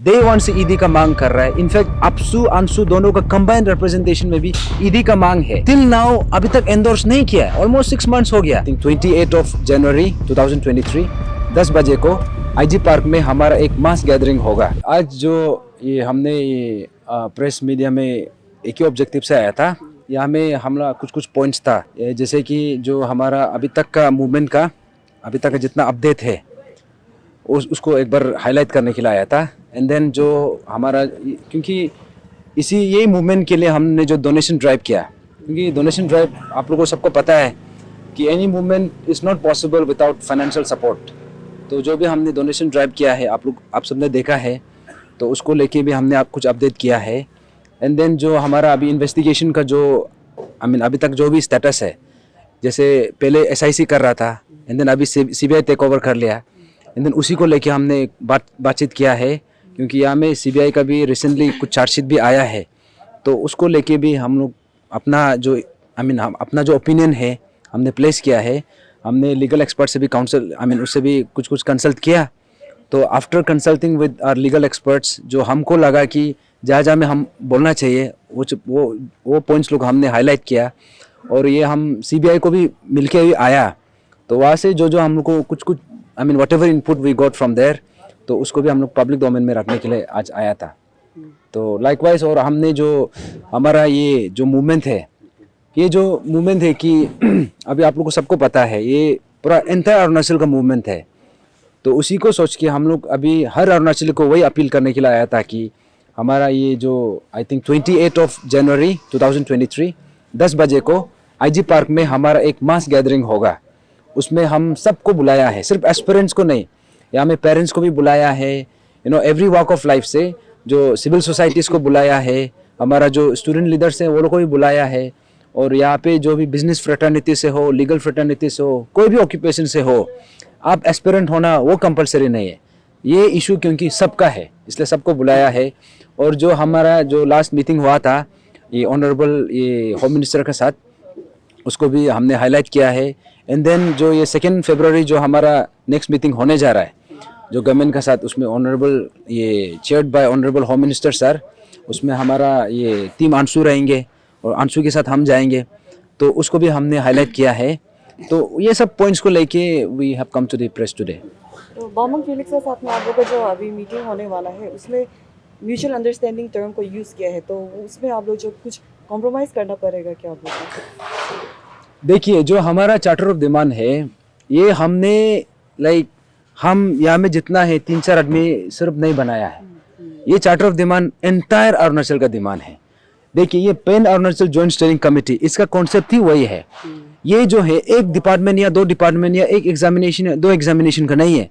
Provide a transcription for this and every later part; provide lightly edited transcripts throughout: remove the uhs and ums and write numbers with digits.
Day one से ईदी का मांग कर रहा है। इनफैक्ट अपसू अंशु दोनों का कंबाइंड रिप्रेजेंटेशन में भी ईदी का मांग है। टिल नाउ अभी तक एंडोर्स नहीं किया है। ऑलमोस्ट 6 मंथ्स हो गया। 28 ऑफ जनवरी 2023 10 बजे को आईजी पार्क में हमारा एक मास गैदरिंग होगा। आज जो ये हमने ये प्रेस मीडिया में एक ही ऑब्जेक्टिव से आया था। यहाँ में हमारा कुछ पॉइंट्स था, जैसे कि जो हमारा अभी तक का मूवमेंट का अभी तक का जितना अपडेट है उसको एक बार हाईलाइट करने के लिए आया था। एंड देन जो हमारा, क्योंकि यही मूवमेंट के लिए हमने जो डोनेशन ड्राइव किया, क्योंकि डोनेशन ड्राइव आप लोगों को सबको पता है कि any movement is not possible without financial support. तो जो भी हमने डोनेशन ड्राइव किया है आप सबने देखा है, तो उसको लेके भी हमने कुछ अपडेट किया है। एंड देन जो हमारा अभी इन्वेस्टिगेशन का जो अभी तक जो भी स्टेटस है, जैसे पहले एसआईसी कर रहा था एंड देन अभी सीबीआई टेक ओवर कर लिया। एंड देन उसी को लेके हमने बातचीत किया है, क्योंकि यहाँ में सीबीआई का भी रिसेंटली कुछ चार्जशीट भी आया है। तो उसको लेके भी हम लोग अपना जो अपना जो ओपिनियन है हमने प्लेस किया है। हमने लीगल एक्सपर्ट से भी उससे भी कुछ कंसल्ट किया। तो after consulting with our legal experts, जो हमको लगा कि जहाँ में हम बोलना चाहिए वो पॉइंट्स लोग हमने हाईलाइट किया। और ये हम सीबीआई को भी मिलके भी आया, तो वहाँ से जो हम लोग को कुछ whatever input we got from there, तो उसको भी हम लोग पब्लिक डोमेन में रखने के लिए आज आया था। तो लाइकवाइज, और हमने जो हमारा ये जो मूवमेंट है कि अभी आप लोग को सबको पता है, ये पूरा एंटायर अरुणाचल का मूवमेंट है। तो उसी को सोच के हम लोग अभी हर अरुणाचली को वही अपील करने के लिए आया था कि हमारा ये जो आई थिंक 28 ऑफ जनवरी 2023 10 बजे को आईजी पार्क में हमारा एक मास गैदरिंग होगा। उसमें हम सबको बुलाया है, सिर्फ एस्पिरेंट्स को नहीं, यहाँ में पेरेंट्स को भी बुलाया है, एवरी वॉक ऑफ लाइफ से, जो सिविल सोसाइटीज़ को बुलाया है, हमारा जो स्टूडेंट लीडर्स हैं वो लोग को भी बुलाया है। और यहाँ पे जो भी बिजनेस फ्रेटर्निटी से हो, लीगल फ्रेटर्निटी से हो, कोई भी ऑक्यूपेशन से हो, आप एस्पिरेंट होना वो कंपलसरी नहीं है। ये इशू क्योंकि सबका है, इसलिए सबको बुलाया है। और जो हमारा जो लास्ट मीटिंग हुआ था ये ऑनरेबल ये होम मिनिस्टर के साथ, उसको भी हमने हाईलाइट किया है। एंड देन जो ये 2 फरवरी जो हमारा नेक्स्ट मीटिंग होने जा रहा है जो गवर्नमेंट के साथ, उसमें ऑनरेबल ये chaired by honourable home minister sir, उसमें हमारा ये टीम अंशु रहेंगे और अंशु के साथ हम जाएंगे, तो उसको भी हमने हाईलाइट किया है। तो ये सब पॉइंट्स को लेके we have come to the press today. तो बामंग फेलिक्स के साथ में आप लोगों का जो अभी मीटिंग होने वाला है, उसमें म्यूचुअल अंडरस्टैंडिंग टर्म को यूज़ किया है, तो उसमें आप लोग जो कुछ कॉम्प्रोमाइज़ करना पड़ेगा क्या आप लोगों को? देखिए, जो हमारा चार्टर ऑफ डिमांड है, ये हमने हम यहाँ में जितना है 3-4 आदमी सिर्फ नहीं बनाया है। ये charter of demand entire Arunachal का डिमांड है। देखिए, ये pan Arunachal joint steering committee, इसका कॉन्सेप्ट ही वही है। ये जो है एक डिपार्टमेंट या 2 डिपार्टमेंट या एक एग्जामिनेशन या 2 एग्जामिनेशन का नहीं है।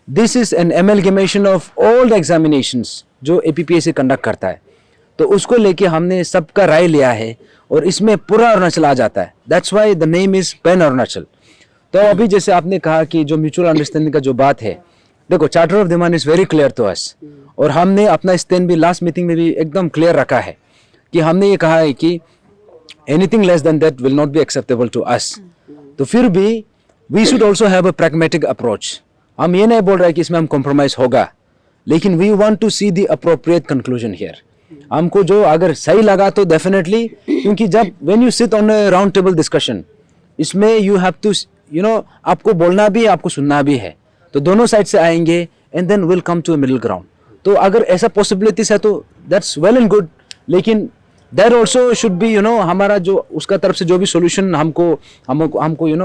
This is an amalgamation of all the examinations जो एपीपीएससी कंडक्ट करता है। तो उसको लेके हमने सबका राय लिया है और इसमें पूरा अरुणाचल आ जाता है। That's why the name is pan Arunachal. तो अभी जैसे आपने कहा कि जो म्यूचुअल अंडरस्टैंडिंग का जो बात है, देखो charter of demand is very clear to us, और हमने अपना स्टैंड भी लास्ट मीटिंग में भी एकदम क्लियर रखा है कि हमने ये कहा है कि anything less than that will not be acceptable to us. तो फिर भी we should also have a pragmatic approach. हम ये नहीं बोल रहे कि इसमें हम कॉम्प्रोमाइज होगा, लेकिन we want to see the appropriate conclusion here. हमको जो अगर सही लगा तो डेफिनेटली, क्योंकि जब when you sit on a round table discussion, इसमें यू हैव टू आपको बोलना भी आपको सुनना भी है, तो दोनों साइड से आएंगे and then will come to a middle ground. तो अगर ऐसा पॉसिबिलिटीज है तो दैट्स वेल एंड गुड, लेकिन देयर ऑल्सो शुड बी हमारा जो उसका तरफ से जो भी सोल्यूशन हमको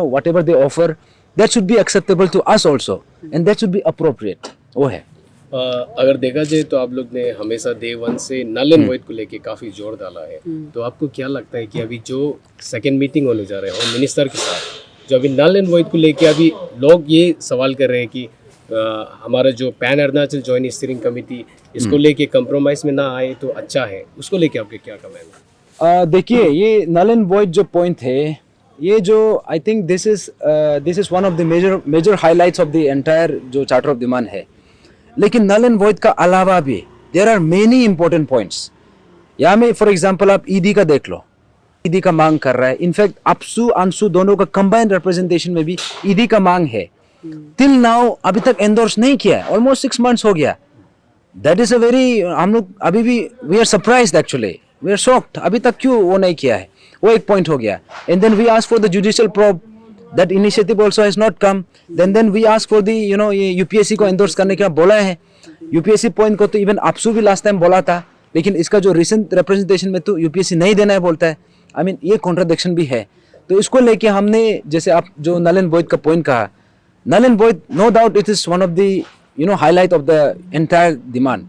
whatever they offer, that should be acceptable to us also and that should be appropriate. वो है। अगर देखा जाए तो आप लोग ने हमेशा डे 1 से नल एंड वॉइड को लेके काफ़ी जोर डाला है। तो आपको क्या लगता है कि अभी जो सेकेंड मीटिंग होने जा रहे हैं होम मिनिस्टर के साथ, जो अभी नल एंड वॉइड को लेके अभी लोग ये सवाल कर रहे हैं कि हमारा जो pan Arunachal joint steering committee, इसको लेके कंप्रोमाइज में ना आए तो अच्छा है, उसको लेके आपके क्या कमेंट है? देखिए, ये नल एंड वॉइड जो पॉइंट है, ये जो I think this is one of the major highlights of the entire जो चार्टर ऑफ डिमांड है। लेकिन नल एंड वॉइड का अलावा भी there are many important points. यहाँ में फॉर एग्जांपल आप ईदी का देख लो, ईदी का मांग कर रहा है। इनफैक्ट अपसू अंशु दोनों का कंबाइंड रिप्रेजेंटेशन में भी ईदी का मांग है। टिल नाउ अभी तक एंडोर्स नहीं किया है। ऑलमोस्ट 6 मंथ्स हो गया। दैट इज अ वेरी, हम लोग अभी भी we are surprised actually, we are shocked, अभी तक क्यों वो नहीं किया है, वो एक पॉइंट हो गया. And then we ask for the judicial probe, that initiative also has not come. Then we ask for the ये यूपीएससी को एंडोर्स करने का बोला है. यूपीएससी पॉइंट को तो इवन आपसू भी लास्ट टाइम बोला था, लेकिन इसका जो रिसेंट रिप्रेजेंटेशन में तो यूपीएससी नहीं देना है बोलता है. आई मीन ये कॉन्ट्राडिक्शन भी है. तो इसको लेके हमने, जैसे आप जो नल एंड वॉइड का पॉइंट कहा, null and void no doubt it is one of the highlight of the entire demand,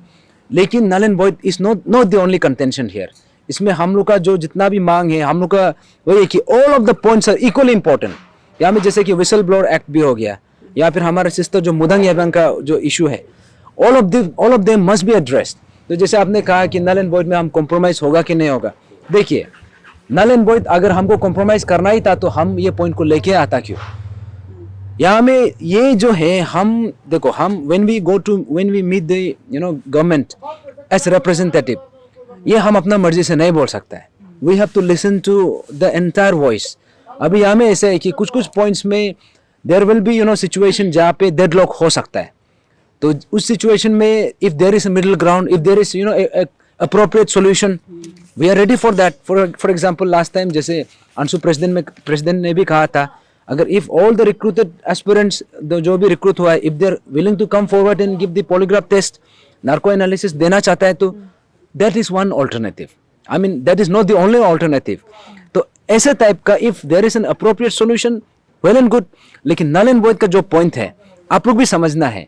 लेकिन null and void is not the only contention here. इसमें हम लोग का जो जितना भी मांग है, हम लोग का वही है कि all of the points are equally important. यहाँ में जैसे कि विसल ब्लोअर एक्ट भी हो गया, या फिर हमारे सिस्टर जो मुदंग एबंग का जो इशू है, all of them must be addressed. तो जैसे आपने कहा कि नल एंड वॉइड में हम कॉम्प्रोमाइज होगा कि नहीं होगा, देखिए नल एंड वॉइड अगर हमको कॉम्प्रोमाइज करना ही था तो हम ये पॉइंट को लेके आता क्यों. यहाँ में ये जो है, हम देखो, हम when we meet the government as representative, ये हम अपना मर्जी से नहीं बोल सकता है. We have to listen to the entire voice. अभी यहाँ में ऐसा है कि कुछ पॉइंट्स में देयर विल बी सिचुएशन जहाँ पे डेडलॉक हो सकता है. तो उस सिचुएशन में if there is a middle ground, if there is appropriate solution, we are ready for that. For example, last time जैसे अंशु प्रेसिडेंट ने भी कहा था, अगर if all the recruited aspirants, जो भी रिक्रूट हुआ है, if they are willing to come forward and give the polygraph test, narco analysis देना चाहता है, तो that is one alternative. I mean that is not the only alternative. तो ऐसे टाइप का if there is an appropriate solution, well and good. लेकिन null and void का जो पॉइंट है, आप लोग भी समझना है,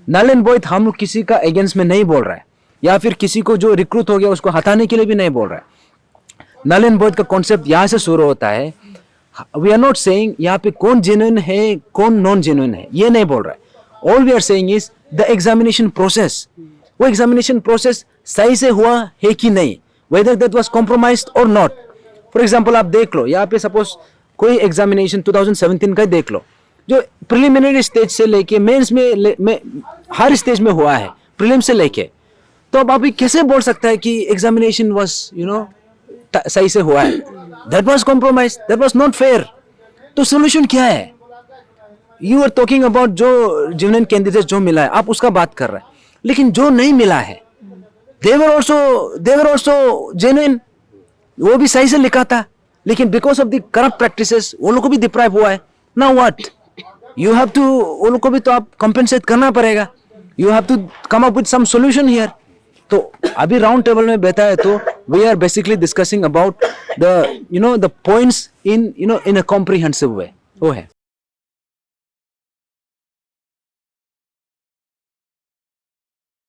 null and void हम लोग किसी का अगेंस्ट में नहीं बोल रहा है, या फिर किसी को जो रिक्रूट हो गया उसको हटाने के लिए भी नहीं बोल रहा है. नल एंड वॉइड का कॉन्सेप्ट यहाँ से शुरू होता है. वी आर नॉट सेइंग यहाँ पे कौन जेन्युइन है, कौन नॉन जेन्युइन है, ये नहीं बोल रहा है. All we are saying is the examination process. वो एग्जामिनेशन प्रोसेस सही से हुआ है कि नहीं, वेदर दैट वाज कॉम्प्रोमाइज्ड और नॉट. फॉर एग्जाम्पल आप देख लो, यहाँ पे सपोज कोई एग्जामिनेशन 2017 का देख लो, जो प्रिलिमिनरी स्टेज से लेके मेंस में हर स्टेज में हुआ है, प्रीलिम से लेके. तो अब अभी कैसे बोल सकता है कि एग्जामिनेशन वाज सही से हुआ है, that was compromise, that was not fair. तो सोल्यूशन क्या है? यू आर टॉकिंग अबाउट जो जेन्युइन कैंडिडेट जो मिला है, आप उसका बात कर रहे हैं, लेकिन जो नहीं मिला है, दे वर आल्सो जेन्युइन, वो भी सही से लिखा था, लेकिन because of the corrupt practices वो लोग को भी डिप्राइव हुआ है. Now what, you have to, वो लोग को भी तो आप कंपेंसेट करना पड़ेगा. You have to come up with some solution here. तो अभी राउंड टेबल में बैठा है, तो we are basically discussing about the the points in a comprehensive way. वो है.